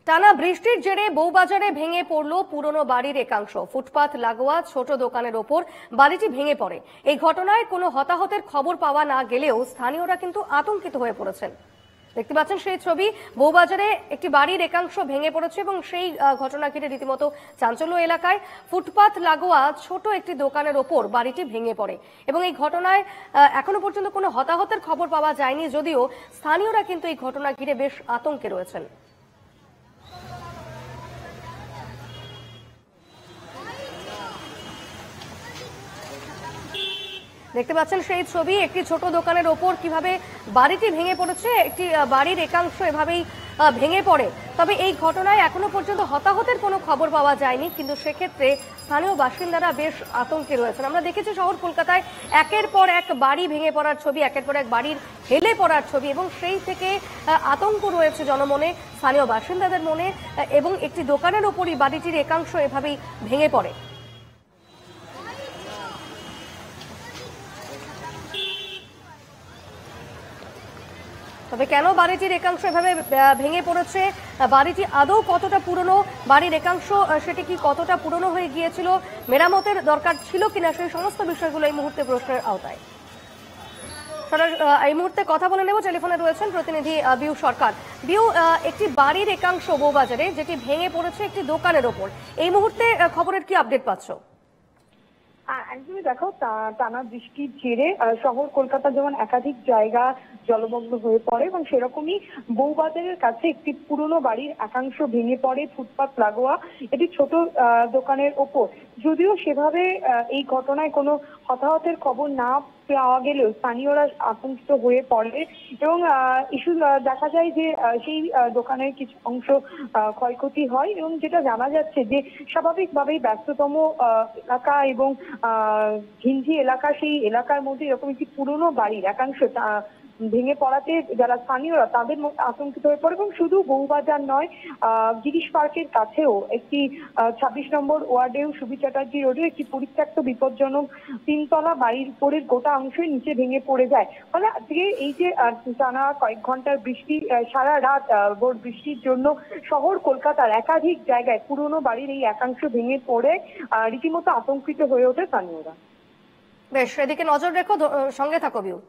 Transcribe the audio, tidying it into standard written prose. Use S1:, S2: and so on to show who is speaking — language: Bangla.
S1: টানা বৃষ্টির জেরে বউবাজারে ভেঙে পড়ল পুরনো বাড়ির একাংশ। ফুটপাত লাগোয়া ছোট দোকানের ওপর বাড়িটি ভেঙে পড়ে। এই ঘটনায় কোনো হতাহতের খবর পাওয়া না গেলেও স্থানীয়রা কিন্তু আতঙ্কিত হয়ে পড়েছেন। দেখতে পাচ্ছেন সেই ছবি, বউবাজারে একটি বাড়ির একাংশ ভেঙে পড়েছে এবং সেই ঘটনা ঘিরে রীতিমতো চাঞ্চল্য এলাকায়। ফুটপাত লাগোয়া ছোট একটি দোকানের ওপর বাড়িটি ভেঙে পড়ে এবং এই ঘটনায় এখনো পর্যন্ত কোনো হতাহতের খবর পাওয়া যায়নি, যদিও স্থানীয়রা কিন্তু এই ঘটনা ঘিরে বেশ আতঙ্কে রয়েছেন। দেখতে পাচ্ছেন সেই ছবি, একটি ছোট দোকানের ওপর কিভাবে বাড়িটি ভেঙে পড়েছে। একটি বাড়ির একাংশ এভাবেই ভেঙে পড়ে। তবে এই ঘটনায় এখনো পর্যন্ত হতাহতের কোনো খবর পাওয়া যায়নি, কিন্তু সেক্ষেত্রে স্থানীয় বাসিন্দারা বেশ আতঙ্কে রয়েছেন। আমরা দেখেছি শহর কলকাতায় একের পর এক বাড়ি ভেঙে পড়ার ছবি, একের পর এক বাড়ির হেলে পড়ার ছবি, এবং সেই থেকে আতঙ্ক রয়েছে জনমনে, স্থানীয় বাসিন্দাদের মনে, এবং একটি দোকানের ওপরই বাড়িটির একাংশ এভাবেই ভেঙে পড়ে। তবে কেন বাড়িটির একাংশ এভাবে ভেঙে পড়েছে, বাড়িটি আদৌ কতটা পুরনো, বাড়ির একাংশ সেটি কি কতটা পুরনো হয়ে গিয়েছিল, মেরামতের দরকার ছিল কিনা, সেই সমস্ত বিষয়গুলো এই মুহূর্তে প্রশ্নের আওতায়। এই মুহূর্তে কথা বলে নেব, টেলিফোনে রয়েছেন প্রতিনিধি বিউ সরকার। বিউ, একটি বাড়ির একাংশ বউবাজারে যেটি ভেঙে পড়েছে একটি দোকানের ওপর, এই মুহূর্তে খবরের কি আপডেট পাচ্ছ?
S2: একদমই দেখো, টানা বৃষ্টির জেরে শহর কলকাতা যেমন একাধিক জায়গা জলমগ্ন হয়ে পড়ে, এবং সেরকমই বউবাজারের কাছে একটি পুরনো বাড়ির একাংশ ভেঙে পড়ে ফুটপাত লাগোয়া এটি ছোট দোকানের ওপর। যদিও সেভাবে এই ঘটনায় কোনো হতাহতের খবর না পাওয়া গেলেও স্থানীয়রা আতঙ্কিত হয়ে পড়ে, এবং ইস্যু দেখা যায় যে সেই দোকানের কিছু অংশ ক্ষয়ক্ষতি হয়, এবং যেটা জানা যাচ্ছে যে স্বাভাবিকভাবেই ব্যস্ততম এলাকা এবং ঘিঞ্জি এলাকা, সেই এলাকার মধ্যে এরকম একটি পুরনো বাড়ির একাংশ ভেঙে পড়াতে যারা স্থানীয়রা তাদের মধ্যে আতঙ্কিত হয়ে পড়ে। এবং শুধু বউবাজার নয়, গিরিশ পার্কের কাছেও একটি 26 নম্বর ওয়ার্ডেও সুবি চ্যাটার্জি রোডে একটি পরিত্যক্ত বিপজ্জনক তিনতলা বাড়ির উপরের গোটা অংশই নিচে ভেঙে পড়ে যায়। ফলে আজকে এই যে টানা কয়েক ঘন্টার বৃষ্টি, সারা রাত ভোর বৃষ্টির জন্য শহর কলকাতার একাধিক জায়গায় পুরনো বাড়ির এই একাংশ ভেঙে পড়ে রীতিমতো আতঙ্কিত হয়ে ওঠে স্থানীয়রা।
S1: বেশ, এদিকে নজর রেখো, সঙ্গে থাকো বিউ।